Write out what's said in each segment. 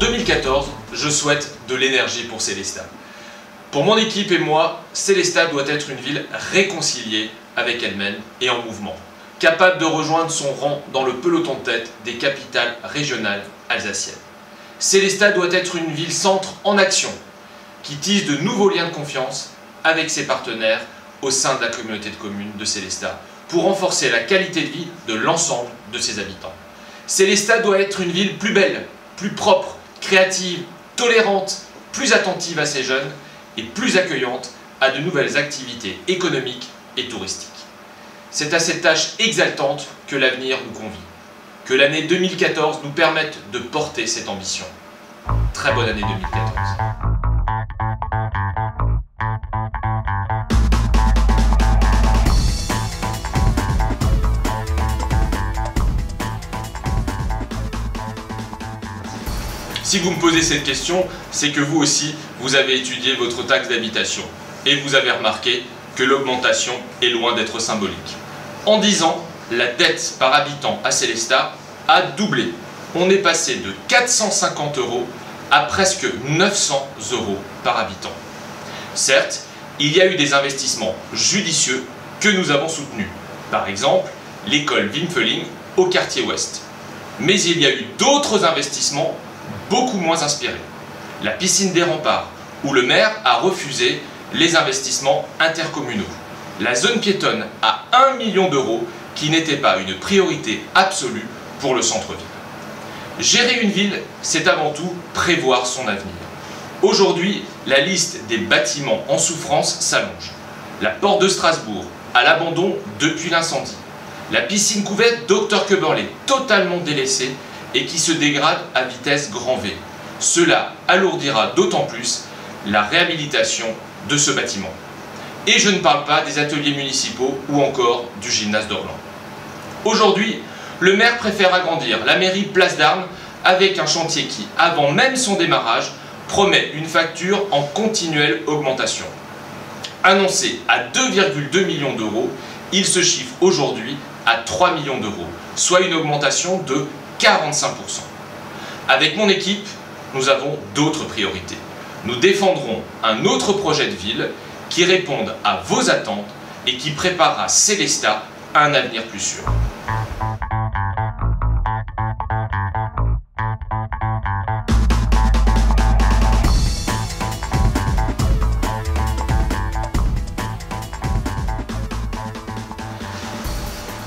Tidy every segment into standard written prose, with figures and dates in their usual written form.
2014, je souhaite de l'énergie pour Sélestat. Pour mon équipe et moi, Sélestat doit être une ville réconciliée avec elle-même et en mouvement, capable de rejoindre son rang dans le peloton de tête des capitales régionales alsaciennes. Sélestat doit être une ville-centre en action, qui tisse de nouveaux liens de confiance avec ses partenaires au sein de la communauté de communes de Sélestat, pour renforcer la qualité de vie de l'ensemble de ses habitants. Sélestat doit être une ville plus belle, plus propre, créative, tolérante, plus attentive à ses jeunes et plus accueillante à de nouvelles activités économiques et touristiques. C'est à cette tâche exaltante que l'avenir nous convie. Que l'année 2014 nous permette de porter cette ambition. Très bonne année 2014. Si vous me posez cette question, c'est que vous aussi, vous avez étudié votre taxe d'habitation et vous avez remarqué que l'augmentation est loin d'être symbolique. En 10 ans, la dette par habitant à Sélestat a doublé. On est passé de 450 € à presque 900 € par habitant. Certes, il y a eu des investissements judicieux que nous avons soutenus. Par exemple, l'école Wimfeling au quartier ouest. Mais il y a eu d'autres investissements beaucoup moins inspirés. La piscine des Remparts, où le maire a refusé les investissements intercommunaux. La zone piétonne à 1 million d'euros, qui n'était pas une priorité absolue pour le centre-ville. Gérer une ville, c'est avant tout prévoir son avenir. Aujourd'hui, la liste des bâtiments en souffrance s'allonge. La porte de Strasbourg, à l'abandon depuis l'incendie. La piscine couverte Dr Köberlé, totalement délaissée et qui se dégrade à vitesse grand V. Cela alourdira d'autant plus la réhabilitation de ce bâtiment. Et je ne parle pas des ateliers municipaux ou encore du gymnase d'Orlan. Aujourd'hui, le maire préfère agrandir la mairie Place d'Armes avec un chantier qui, avant même son démarrage, promet une facture en continuelle augmentation. Annoncé à 2,2 millions d'euros, il se chiffre aujourd'hui à 3 millions d'euros, soit une augmentation de 45%. Avec mon équipe, nous avons d'autres priorités. Nous défendrons un autre projet de ville qui réponde à vos attentes et qui préparera Sélestat à un avenir plus sûr.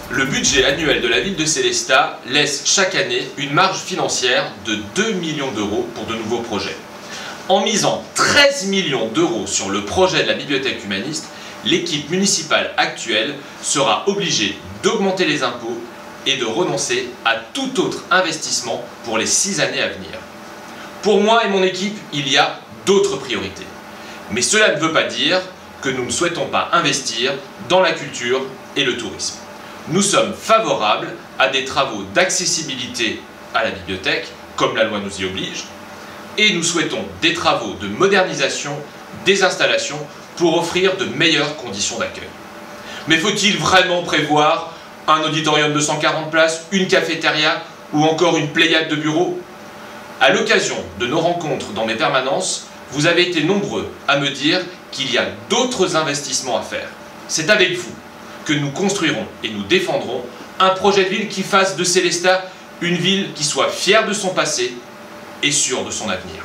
Le budget annuel de la ville de Sélestat laisse chaque année une marge financière de 2 millions d'euros pour de nouveaux projets. En misant 13 millions d'euros sur le projet de la bibliothèque humaniste, l'équipe municipale actuelle sera obligée d'augmenter les impôts et de renoncer à tout autre investissement pour les 6 années à venir. Pour moi et mon équipe, il y a d'autres priorités. Mais cela ne veut pas dire que nous ne souhaitons pas investir dans la culture et le tourisme. Nous sommes favorables à des travaux d'accessibilité à la bibliothèque, comme la loi nous y oblige, et nous souhaitons des travaux de modernisation des installations pour offrir de meilleures conditions d'accueil. Mais faut-il vraiment prévoir un auditorium de 140 places, une cafétéria ou encore une pléiade de bureaux? À l'occasion de nos rencontres dans mes permanences, vous avez été nombreux à me dire qu'il y a d'autres investissements à faire. C'est avec vous que nous construirons et nous défendrons un projet de ville qui fasse de Sélestat une ville qui soit fière de son passé et sûre de son avenir.